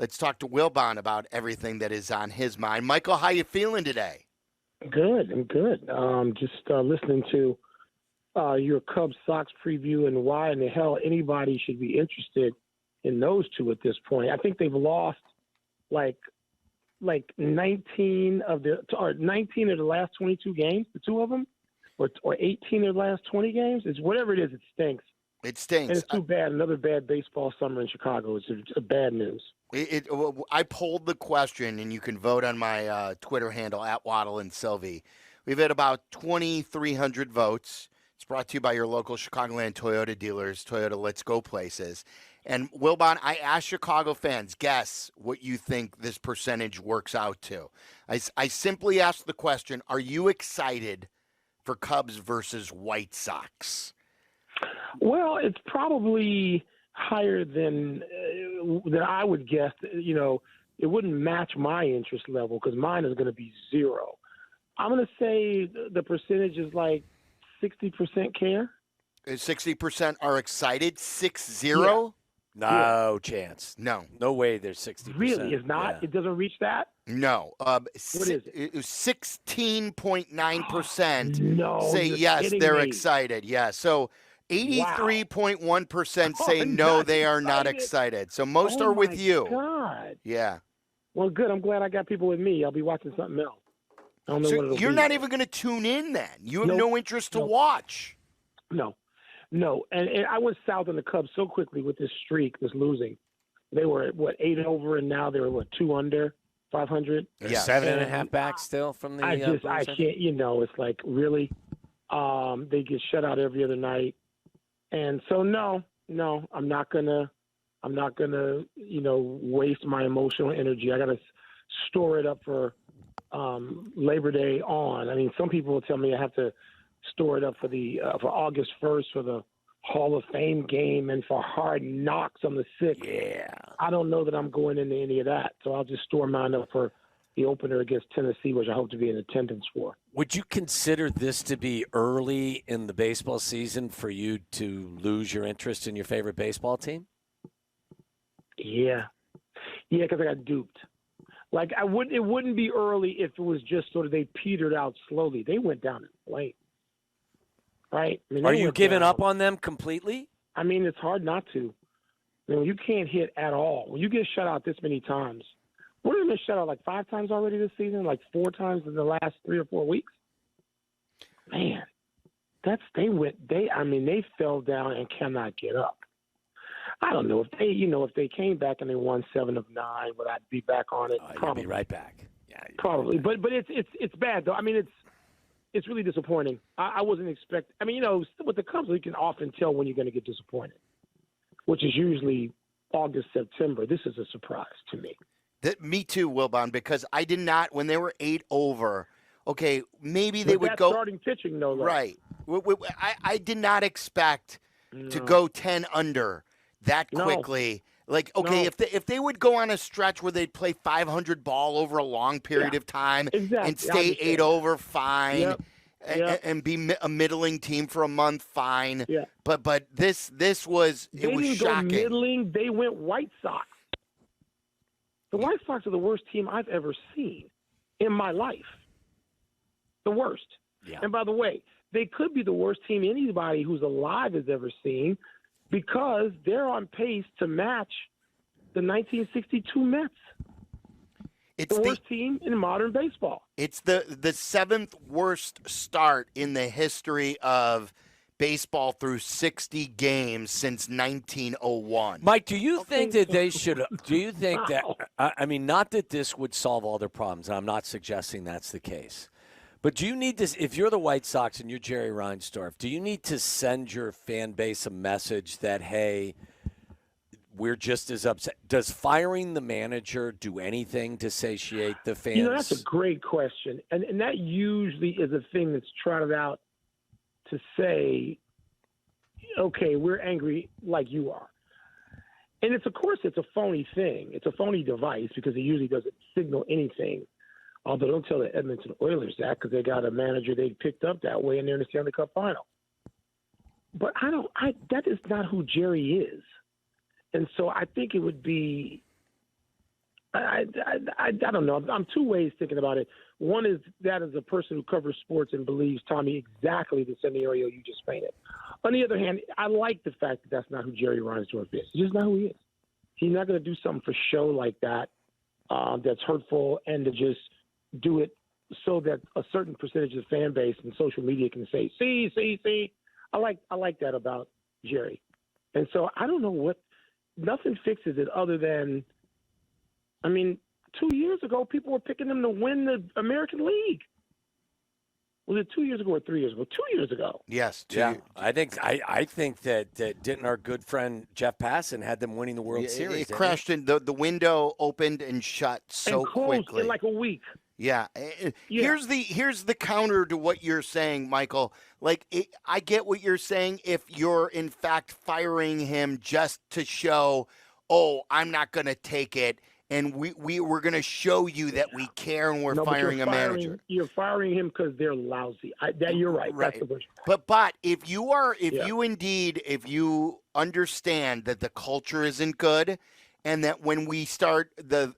Let's talk to Wilbon about everything that is on his mind. Michael, how you feeling today? Good. I'm good. Just listening to your Cubs Sox preview and why in the hell anybody should be interested in those two at this point. I think they've lost like 19 of the last 22 games, the two of them, or 18 of the last 20 games. It's whatever it is. It stinks. It stinks. And it's too bad. Another bad baseball summer in Chicago. It's a bad news. I polled the question, and you can vote on my Twitter handle at Waddle and Silvy. We've had about 2,300 votes. It's brought to you by your local Chicagoland Toyota dealers, Toyota Let's Go places. And Wilbon, I asked Chicago fans, guess what you think this percentage works out to. I simply asked the question, are you excited for Cubs versus White Sox? Well, it's probably higher than I would guess. You know, it wouldn't match my interest level because mine is going to be 0. I'm going to say the percentage is like 60% care. 60% are excited? 60? Yeah. No chance. No. No way there's 60%. Really? It's not? Yeah. It doesn't reach that? No. What is it? It was 16.9% No, say you're yes, kidding they're me. excited. Yeah. So 83.1% say Oh, no, not they are not excited. excited. So most Oh are with my you. God. Yeah. Well, good. I'm glad I got people with me. I'll be watching something else. I don't know what So it'll you're be. not even going to tune in then. You have Nope. no interest to Nope. watch. No. And I went south on the Cubs so quickly with this streak, this losing. They were at, 8 over, and now they're, 2 under, 500? They're Yeah. 7.5 back still from the I Blues, can't, think? it's like, really? They get shut out every other night. And so, no, I'm not gonna, waste my emotional energy. I got to store it up for Labor Day on. I mean, some people will tell me I have to store it up for for August 1st for the Hall of Fame game and for Hard Knocks on the 6th. Yeah. I don't know that I'm going into any of that, so I'll just store mine up for the opener against Tennessee, which I hope to be in attendance for. Would you consider this to be early in the baseball season for you to lose your interest in your favorite baseball team? Yeah, because I got duped. Like it wouldn't be early if it was just sort of they petered out slowly. They went down in flames, right? I mean, Are they you went giving down. up on them completely? I mean, it's hard not to. I mean, you can't hit at all. When you get shut out this many times, what have they been shut out like 5 times already this season? Like 4 times in the last 3 or 4 weeks? Man, they fell down and cannot get up. I don't know if they came back and they won 7 of 9, would I be back on it? You'd Probably be right back. Yeah, probably. But it's bad though. I mean, it's really disappointing. I wasn't expecting. I mean, with the Cubs, you can often tell when you're going to get disappointed, which is usually August, September. This is a surprise to me. Me too, Wilbon, because I did not, when they were 8 over, okay, maybe they would that go. Starting pitching, no less. Right. I did not expect to go 10 under that quickly. Like, okay, if they would go on a stretch where they'd play 500 ball over a long period of time and stay 8 over, fine. Yep. And be a middling team for a month, fine. Yeah. But this was They was didn't shocking. go middling. They went White Sox. The White Sox are the worst team I've ever seen in my life. The worst. Yeah. And by the way, they could be the worst team anybody who's alive has ever seen because they're on pace to match the 1962 Mets. It's The worst team in modern baseball. It's the 7th worst start in the history of baseball through 60 games since 1901. Mike, do you think that they should – do you think that – I mean, not that this would solve all their problems, and I'm not suggesting that's the case. But do you need to – if you're the White Sox and you're Jerry Reinsdorf, do you need to send your fan base a message that, hey, we're just as upset? Does firing the manager do anything to satiate the fans? That's a great question. And that usually is a thing that's trotted out to say, okay, we're angry like you are. And of course, it's a phony thing. It's a phony device because it usually doesn't signal anything. Although don't tell the Edmonton Oilers that because they got a manager they picked up that way and they're in the Stanley Cup final. But that is not who Jerry is. And so I think it would be I don't know. I'm two ways thinking about it. One is that as a person who covers sports and believes, Tommy, exactly the scenario you just painted. On the other hand, I like the fact that that's not who Jerry Reinsdorf is. He's just not who he is. He's not going to do something for show like that that's hurtful, and to just do it so that a certain percentage of the fan base and social media can say, see. I like that about Jerry. And so I don't know nothing fixes it other than, 2 years ago, people were picking them to win the American League. Was it 2 years ago or 3 years ago? 2 years ago. Yes. I think that didn't our good friend Jeff Passan had them winning the World Series. It crashed in the window opened and shut so and closed quickly in like a week. Yeah. Here's the counter to what you're saying, Michael. I get what you're saying if you're in fact firing him just to show, I'm not going to take it, and we're going to show you that we care and we're firing a manager. You're firing him because they're lousy. You're right. That's the worst part. But if you understand that the culture isn't good, and that when we start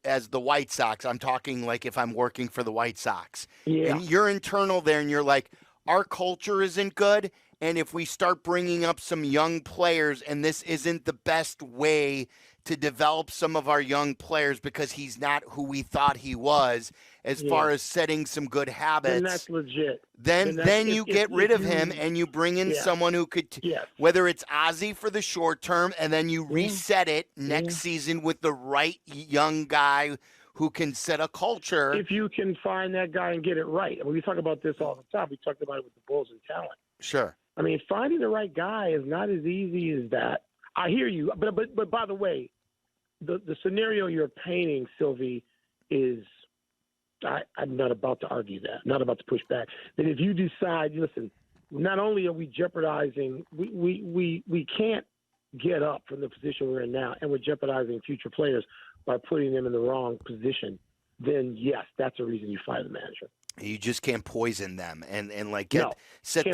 as the White Sox, I'm talking like if I'm working for the White Sox, and you're internal there and you're like, our culture isn't good, and if we start bringing up some young players and this isn't the best way to develop some of our young players because he's not who we thought he was as far as setting some good habits. Then that's legit. Then you get rid of him and you bring in someone who could, whether it's Ozzie for the short term, and then you reset it next season with the right young guy who can set a culture. If you can find that guy and get it right. I mean, we talk about this all the time. We talked about it with the Bulls and talent. Sure. I mean, finding the right guy is not as easy as that. I hear you, but by the way, the scenario you're painting, Silvy, is I'm not about to argue that, not about to push back. That if you decide, listen, not only are we jeopardizing, we can't get up from the position we're in now, and we're jeopardizing future players by putting them in the wrong position. Then yes, that's a reason you fire the manager. You just can't poison them and set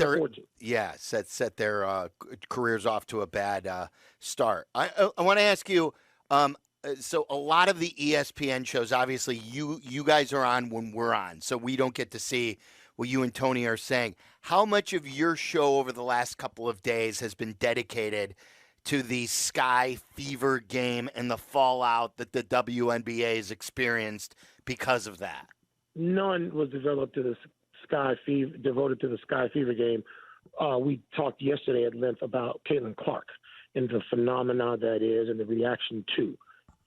their careers off to a bad start. I want to ask you. So a lot of the ESPN shows, obviously, you guys are on when we're on, so we don't get to see what you and Tony are saying. How much of your show over the last couple of days has been dedicated to the Sky Fever game and the fallout that the WNBA has experienced because of that? None was devoted to the Sky Fever game. We talked yesterday at length about Caitlin Clark and the phenomena that is and the reaction to.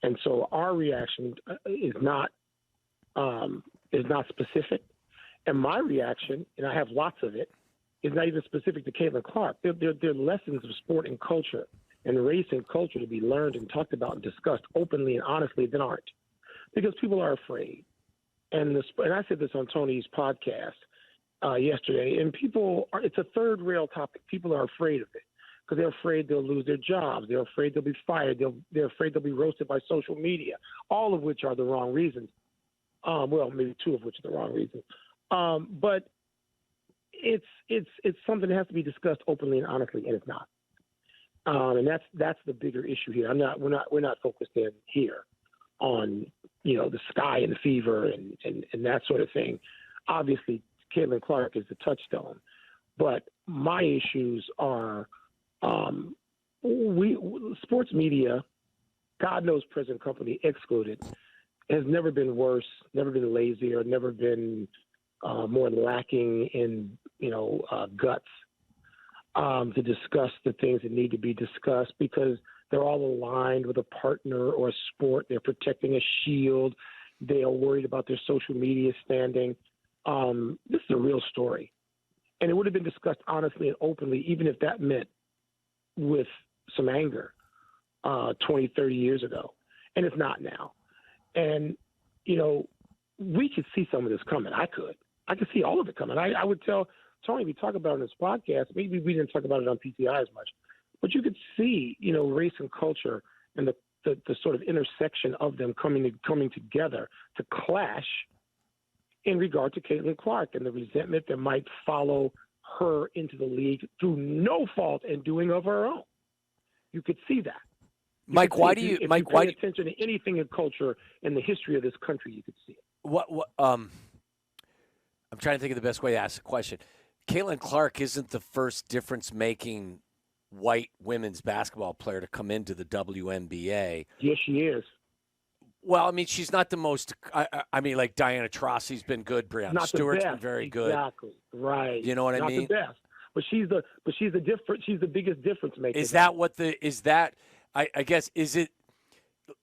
And so our reaction is not specific. And my reaction, and I have lots of it, is not even specific to Caitlin Clark. They're lessons of sport and culture and race and culture to be learned and talked about and discussed openly and honestly that aren't. Because people are afraid. And I said this on Tony's podcast yesterday, and it's a third rail topic. People are afraid of it because they're afraid they'll lose their jobs. They're afraid they'll be fired. They're afraid they'll be roasted by social media, all of which are the wrong reasons. Well, maybe two of which are the wrong reasons. But it's something that has to be discussed openly and honestly, and it's not. And that's the bigger issue here. We're not focused in here on the Sky and the Fever and that sort of thing. Obviously, Caitlin Clark is the touchstone, but my issues are sports media, God knows present company excluded, has never been worse, never been lazier, never been more lacking in guts to discuss the things that need to be discussed because they're all aligned with a partner or a sport. They're protecting a shield. They are worried about their social media standing. This is a real story. And it would have been discussed honestly and openly, even if that meant with some anger 20, 30 years ago. And it's not now. And, we could see some of this coming. I could see all of it coming. I would tell Tony, we talk about it on this podcast. Maybe we didn't talk about it on PTI as much. But you could see, race and culture and the sort of intersection of them coming together to clash in regard to Caitlin Clark and the resentment that might follow her into the league through no fault and doing of her own. You could see that. Mike, why do you pay attention to anything in culture in the history of this country, you could see it. What I'm trying to think of the best way to ask the question. Caitlin Clark isn't the first difference-making white women's basketball player to come into the WNBA. Yes, she is. Well, I mean, she's not the most. I mean, like Diana Taurasi's been good. Breanna Stewart's been very good. Exactly. Right. You know what I mean? Not the best, but she's the biggest difference maker. Is that what I guess, is it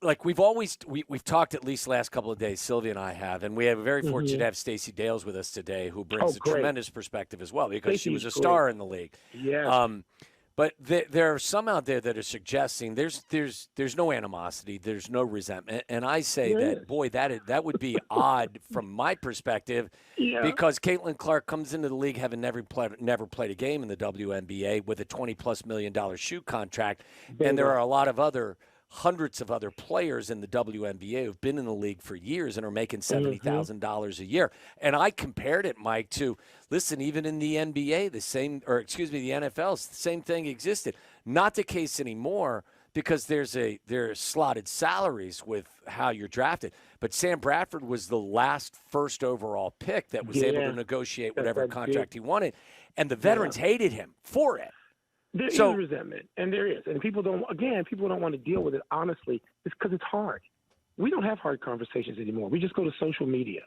like we've talked at least the last couple of days, Sylvia and I have, and we have very fortunate to have Stacey Dales with us today, who brings a tremendous perspective as well, because she was a star in the league. Yeah. But there are some out there that are suggesting there's no animosity, there's no resentment, and I say that would be odd from my perspective, because Caitlin Clark comes into the league having never played a game in the WNBA with a $20+ million shoe contract, and there are a lot of hundreds of other players in the WNBA who've been in the league for years and are making $70,000 a year. And I compared it, Mike, to, listen, even in the NBA, the NFL, the same thing existed. Not the case anymore, because there are slotted salaries with how you're drafted. But Sam Bradford was the last first overall pick that was able to negotiate whatever contract he wanted. And the veterans hated him for it. There is resentment, and there is. And people don't want to deal with it honestly. It's because it's hard. We don't have hard conversations anymore. We just go to social media.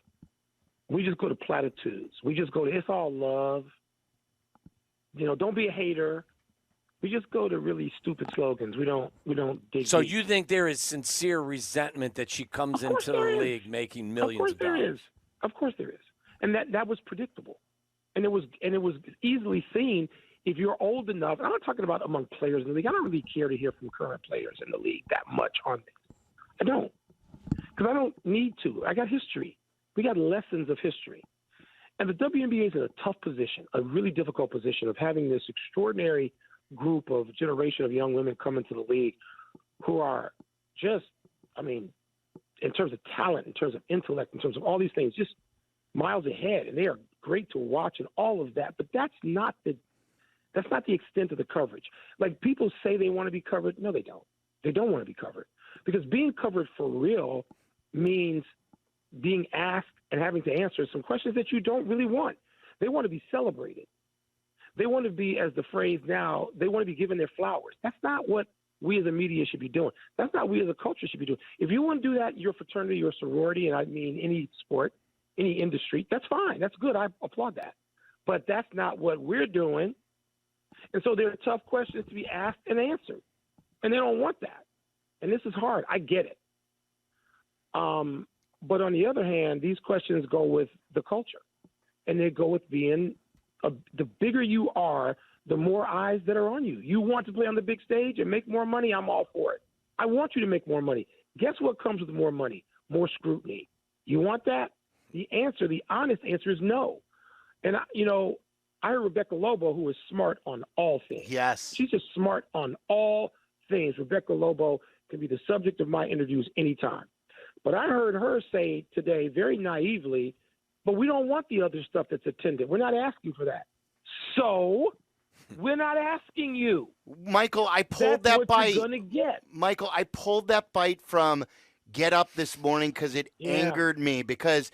We just go to platitudes. We just go to, it's all love. Don't be a hater. We just go to really stupid slogans. We don't dig So deep. You think there is sincere resentment that she comes into the league making millions of dollars? Of course there is. And that was predictable. And it was easily seen. If you're old enough, and I'm not talking about among players in the league. I don't really care to hear from current players in the league that much on this. I don't, because I don't need to. I got history. We got lessons of history. And the WNBA is in a tough position, a really difficult position of having this extraordinary generation of young women come into the league who are just, in terms of talent, in terms of intellect, in terms of all these things, just miles ahead. And they are great to watch and all of that. But that's not the extent of the coverage. Like, people say they want to be covered. No, they don't. They don't want to be covered, because being covered for real means being asked and having to answer some questions that you don't really want. They want to be celebrated. They want to be, as the phrase now, they want to be given their flowers. That's not what we as a media should be doing. That's not what we as a culture should be doing. If you want to do that, your fraternity or sorority, and I mean any sport, any industry, that's fine. That's good. I applaud that. But that's not what we're doing. And so there are tough questions to be asked and answered. And they don't want that. And this is hard. I get it. But on the other hand, these questions go with the culture. And they go with being the bigger you are, the more eyes that are on you. You want to play on the big stage and make more money, I'm all for it. I want you to make more money. Guess what comes with more money? More scrutiny. You want that? The honest answer is no. And, I heard Rebecca Lobo, who is smart on all things. Yes. She's just smart on all things. Rebecca Lobo can be the subject of my interviews anytime. But I heard her say today very naively, but we don't want the other stuff that's attended. We're not asking for that. So we're not asking you. Michael, I pulled that's that bite. You're gonna get. Michael, I pulled that bite from Get Up this morning because it angered me, because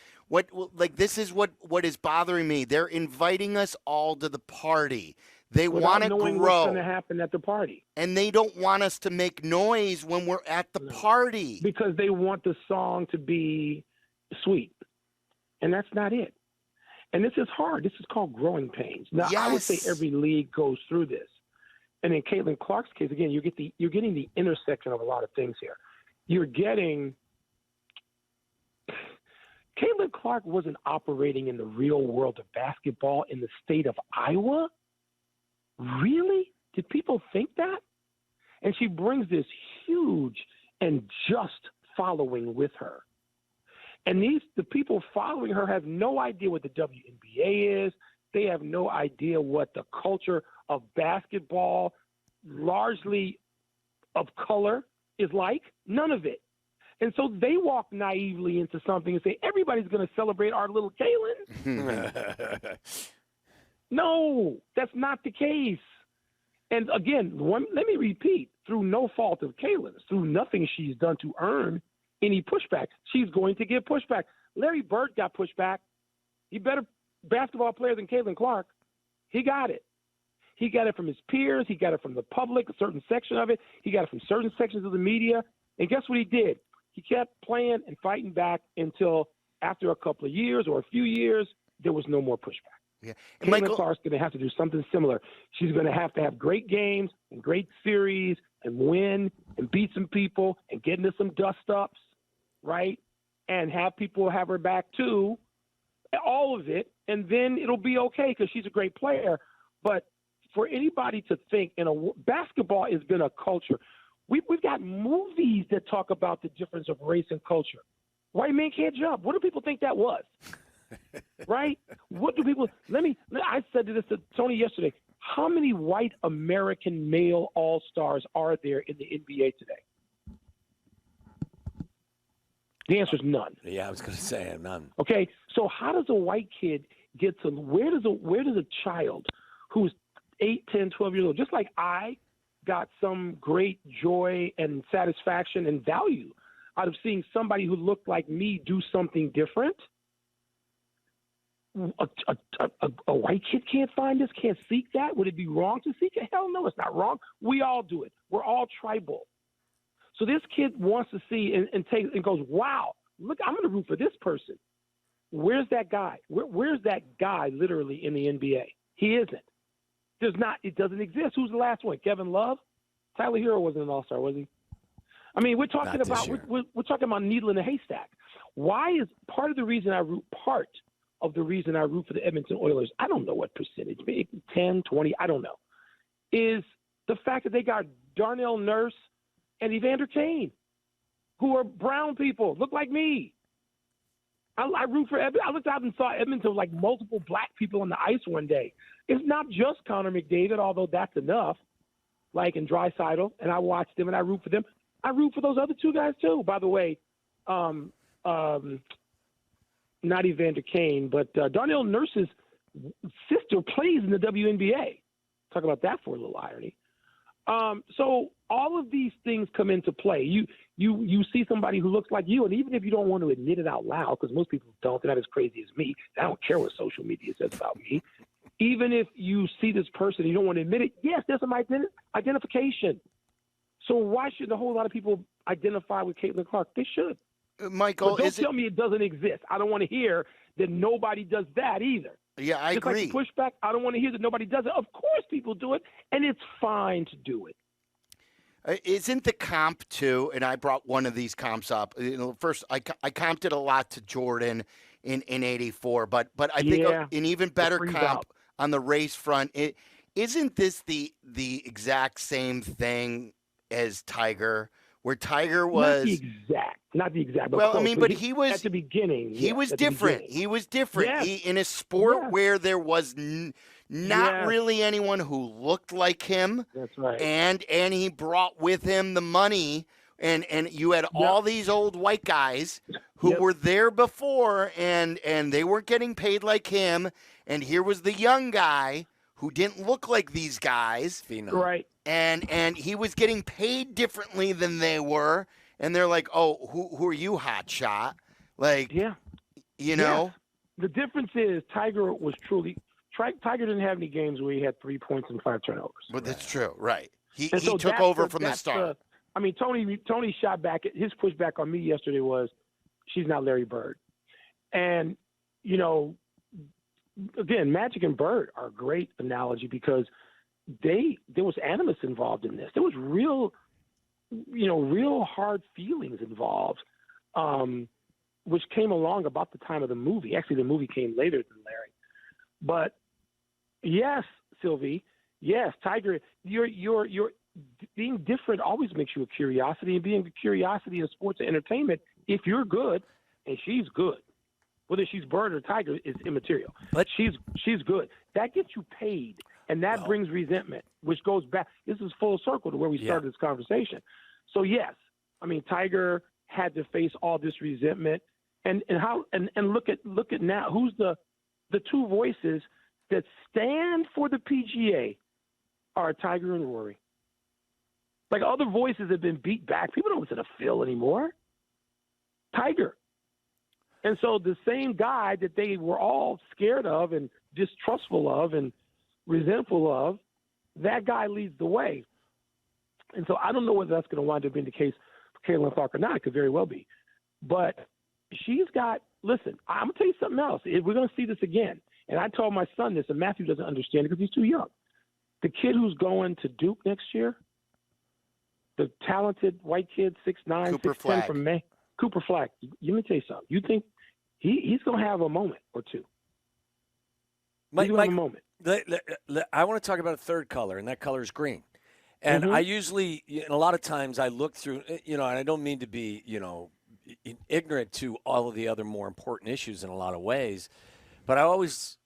this is what is bothering me. They're inviting us all to the party. They want to grow. What's going to happen at the party? And they don't want us to make noise when we're at the party. Because they want the song to be sweet. And that's not it. And this is hard. This is called growing pains. Now, I would say every league goes through this. And in Caitlin Clark's case, again, you're getting the intersection of a lot of things here. You're getting – Caitlin Clark wasn't operating in the real world of basketball in the state of Iowa? Really? Did people think that? And she brings this huge and just following with her. And the people following her have no idea what the WNBA is. They have no idea what the culture of basketball, largely of color, is like. None of it. And so they walk naively into something and say, everybody's going to celebrate our little Kaylin. No, that's not the case. And again, let me repeat, through no fault of Caitlin's, through nothing she's done to earn any pushback, she's going to get pushback. Larry Bird got pushback. He better basketball player than Caitlin Clark. He got it. He got it from his peers. He got it from the public, a certain section of it. He got it from certain sections of the media. And guess what he did? He kept playing and fighting back until after a couple of years or a few years, there was no more pushback. Yeah. Caitlin Clark's going to have to do something similar. She's going to have great games and great series and win and beat some people and get into some dust-ups, right? And have people have her back too, all of it, and then it'll be okay because she's a great player. But for anybody to think, basketball has been a culture. We've got movies that talk about the difference of race and culture. White men can't jump. What do people think that was? Right? What do people – I said this to Tony yesterday. How many white American male all-stars are there in the NBA today? The answer is none. Yeah, I was going to say none. Okay, so how does a white kid get to – where does a child who's 8, 10, 12 years old, just like I got some great joy and satisfaction and value out of seeing somebody who looked like me do something different – a white kid can't find this, can't seek that? Would it be wrong to seek it? Hell no, it's not wrong. We all do it. We're all tribal. So this kid wants to see and goes, wow, look, I'm going to root for this person. Where's that guy? Where's that guy literally in the NBA? He isn't. It doesn't exist. Who's the last one? Kevin Love? Tyler Hero wasn't an all-star, was he? I mean, we're talking about needle in a haystack. Why is part of the reason I root for the Edmonton Oilers, I don't know what percentage, maybe 10, 20, I don't know, is the fact that they got Darnell Nurse and Evander Kane, who are brown people, look like me. I root for Edmonton. I looked out and saw Edmonton with like multiple black people on the ice one day. It's not just Connor McDavid, although that's enough, like in Draisaitl, and I watched them and I root for them. I root for those other two guys too, by the way. Not Evander Kane, but Darnell Nurse's sister plays in the WNBA. Talk about that for a little irony. So all of these things come into play. You see somebody who looks like you, and even if you don't want to admit it out loud, because most people don't, they're not as crazy as me. I don't care what social media says about me. Even if you see this person and you don't want to admit it, yes, there's some identification. So why should a whole lot of people identify with Caitlin Clark? They should. Michael, but don't tell me it doesn't exist. I don't want to hear that nobody does that either. Yeah, I agree. Like the pushback, I don't want to hear that nobody does it. Of course people do it, and it's fine to do it. Isn't the comp too, and I brought one of these comps up. First, I comped it a lot to Jordan in 84, but I think an even better comp on the race front. Isn't this the exact same thing as Tiger, where Tiger was not the exact. But well, close. I mean, but he was at the beginning. He was different. He was different. Yes. In a sport where there was not really anyone who looked like him. That's right. And he brought with him the money, and you had all these old white guys who were there before, and they weren't getting paid like him. And here was the young guy who didn't look like these guys. Right. And he was getting paid differently than they were. And they're like, oh, who are you, hot shot? Like, you know? The difference is Tiger was truly – Tiger didn't have any games where he had 3 points and 5 turnovers. But that's true, right. He so took over from the start. I mean, Tony shot back – his pushback on me yesterday was she's not Larry Bird. And, you know, again, Magic and Bird are a great analogy because there was animus involved in this. There was real hard feelings involved, which came along about the time of the movie. Actually, the movie came later than Larry. But yes, Silvy, yes, Tiger, you're being different always makes you a curiosity, and being a curiosity in sports and entertainment, if you're good and she's good, whether she's Bird or Tiger is immaterial. But she's good. That gets you paid, and that brings resentment, which goes back. This is full circle to where we started this conversation. So yes, I mean Tiger had to face all this resentment, and look at now who's the two voices that stand for the PGA are Tiger and Rory. Like, other voices have been beat back. People don't listen to Phil anymore. Tiger. And so the same guy that they were all scared of and distrustful of and resentful of, that guy leads the way. And so I don't know whether that's going to wind up being the case for Caitlin Clark or not. It could very well be. But she's got – listen, I'm going to tell you something else. We're going to see this again. And I told my son this, and Matthew doesn't understand it because he's too young. The kid who's going to Duke next year, the talented white kid, 6'9", 6'10" from May, Cooper Flack. Let me tell you something. You think he's going to have a moment or two? He's going to have a moment. I want to talk about a third color, and that color is green. And I usually, a lot of times I look through, and I don't mean to be, ignorant to all of the other more important issues in a lot of ways, but I always,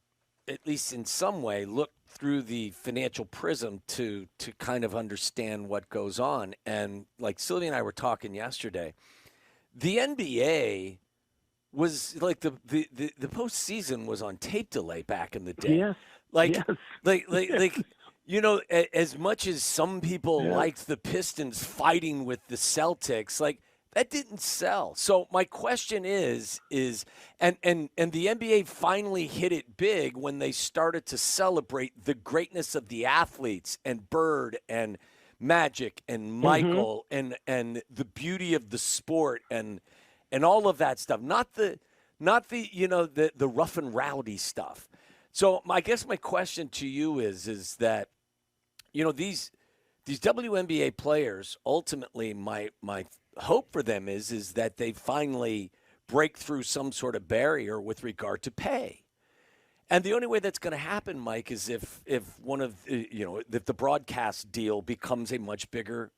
at least in some way, look through the financial prism to kind of understand what goes on. And like Sylvia and I were talking yesterday, the NBA was like the postseason was on tape delay back in the day. Yes. Like, yes. As much as some people liked the Pistons fighting with the Celtics, like that didn't sell. So my question is and the NBA finally hit it big when they started to celebrate the greatness of the athletes and Bird and Magic and Michael and the beauty of the sport and all of that stuff. Not the rough and rowdy stuff. So I guess my question to you is that, these WNBA players, ultimately my hope for them is that they finally break through some sort of barrier with regard to pay. And the only way that's going to happen, Mike, is if one of if the broadcast deal becomes a much bigger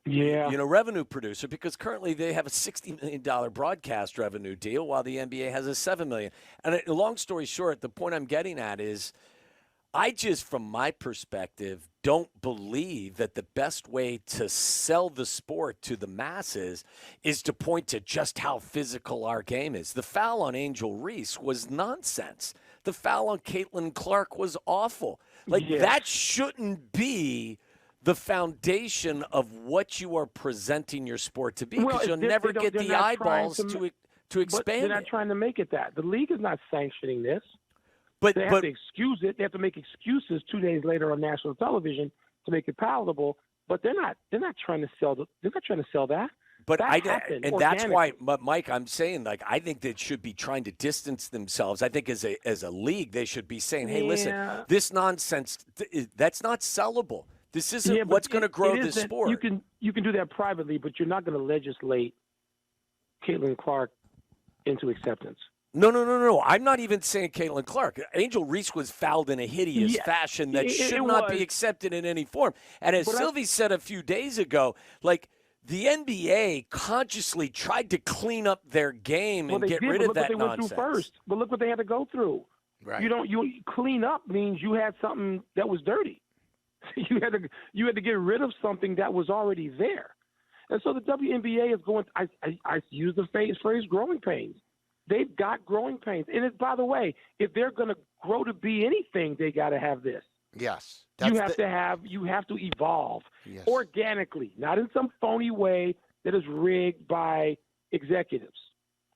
revenue producer, because currently they have a $60 million broadcast revenue deal while the NBA has a $7 million. And long story short, the point I'm getting at is I just, from my perspective, don't believe that the best way to sell the sport to the masses is to point to just how physical our game is. The foul on Angel Reese was nonsense. The foul on Caitlin Clark was awful. That shouldn't be the foundation of what you are presenting your sport to be, because you'll never get the eyeballs to expand it. They're not trying to make it that. The league is not sanctioning this. But they have to excuse it. They have to make excuses 2 days later on national television to make it palatable. But they're not trying to sell that. But that's why, Mike, I'm saying, I think they should be trying to distance themselves. I think as a league, they should be saying, hey, listen, this nonsense, that's not sellable. This isn't what's going to grow this sport. You can do that privately, but you're not going to legislate Caitlin Clark into acceptance. No. I'm not even saying Caitlin Clark. Angel Reese was fouled in a hideous fashion that should not be accepted in any form. And as Sylvie said a few days ago, the NBA consciously tried to clean up their game and get rid of that nonsense. Went through first. But look what they had to go through. Right. You clean up means you had something that was dirty. You had to get rid of something that was already there. And so the WNBA is going. I use the phrase "growing pains." They've got growing pains, and by the way, if they're going to grow to be anything, they got to have this. Yes, you have to evolve organically, not in some phony way that is rigged by executives.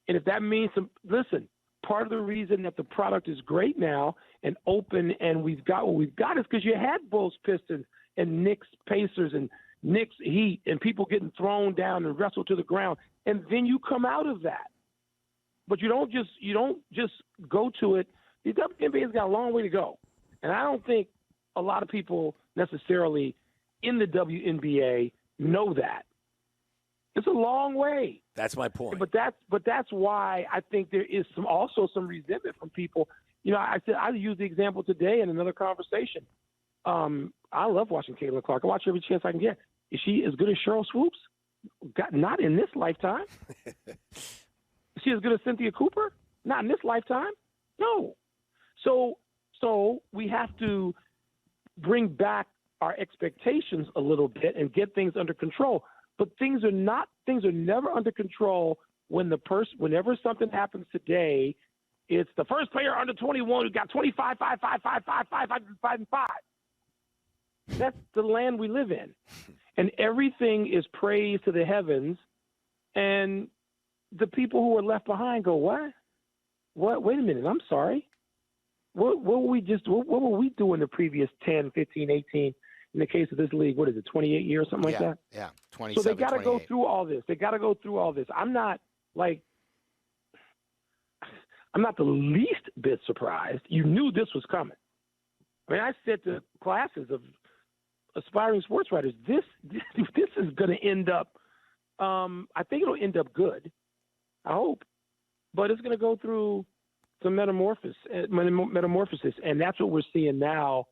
And if that means listen, part of the reason that the product is great now and open and we've got what we've got is because you had Bulls, Pistons, and Knicks, Pacers, and Knicks, Heat, and people getting thrown down and wrestled to the ground, and then you come out of that. But you don't just go to it. The WNBA's got a long way to go, and I don't think a lot of people necessarily in the WNBA know that. It's a long way. That's my point. But that's why I think there is also some resentment from people. I used the example today in another conversation. I love watching Caitlin Clark. I watch every chance I can get. Is she as good as Cheryl Swoops? Not in this lifetime. Is she as good as Cynthia Cooper? Not in this lifetime. No. So we have to bring back our expectations a little bit and get things under control. But things are never under control whenever something happens today. It's the first player under 21 who got 25, 5, 5, 5, 5, 5, 5, 5, and 5. That's the land we live in. And everything is praised to the heavens. And the people who are left behind go, what? What? Wait a minute. I'm sorry. What were we doing the previous 10, 15, 18, in the case of this league, what is it, 28 years, something like that? Yeah, 27, So they got to go 28. through all this. I'm not the least bit surprised. You knew this was coming. I mean, I said to classes of aspiring sports writers, this is going to end up, I think it'll end up good. I hope. But it's going to go through some metamorphosis, and that's what we're seeing now.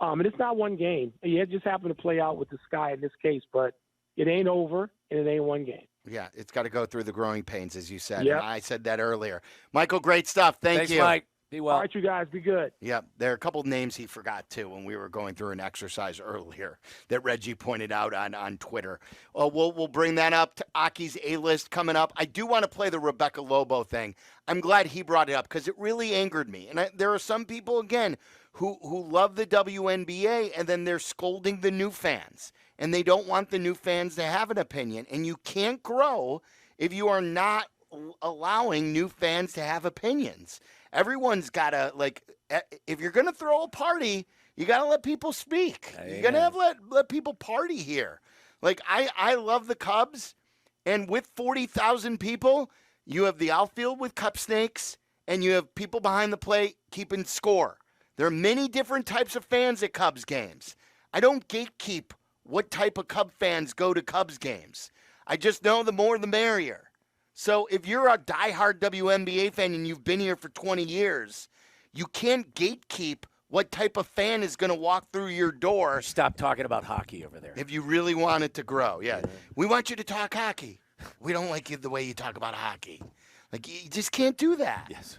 And it's not one game. Yeah, it just happened to play out with the Sky in this case, but it ain't over, and it ain't one game. Yeah, it's got to go through the growing pains, as you said. Yep. And I said that earlier. Michael, great stuff. Thanks, you. Mike. Be well. All right, you guys, be good. Yeah, there are a couple names he forgot, too, when we were going through an exercise earlier that Reggie pointed out on Twitter. We'll bring that up to Aki's A-list coming up. I do want to play the Rebecca Lobo thing. I'm glad he brought it up because it really angered me. And there are some people, again, who love the WNBA, and then they're scolding the new fans. And they don't want the new fans to have an opinion. And you can't grow if you are not allowing new fans to have opinions. Everyone's got to, if you're going to throw a party, you got to let people speak. You're going to let people party here. I love the Cubs, and with 40,000 people, you have the outfield with cup snakes, and you have people behind the plate keeping score. There are many different types of fans at Cubs games. I don't gatekeep what type of Cub fans go to Cubs games. I just know the more the merrier. So if you're a diehard WNBA fan and you've been here for 20 years, you can't gatekeep what type of fan is going to walk through your door. Stop talking about hockey over there. If you really want it to grow. Yeah. We want you to talk hockey. We don't like you the way you talk about hockey. You just can't do that. Yes.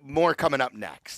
More coming up next.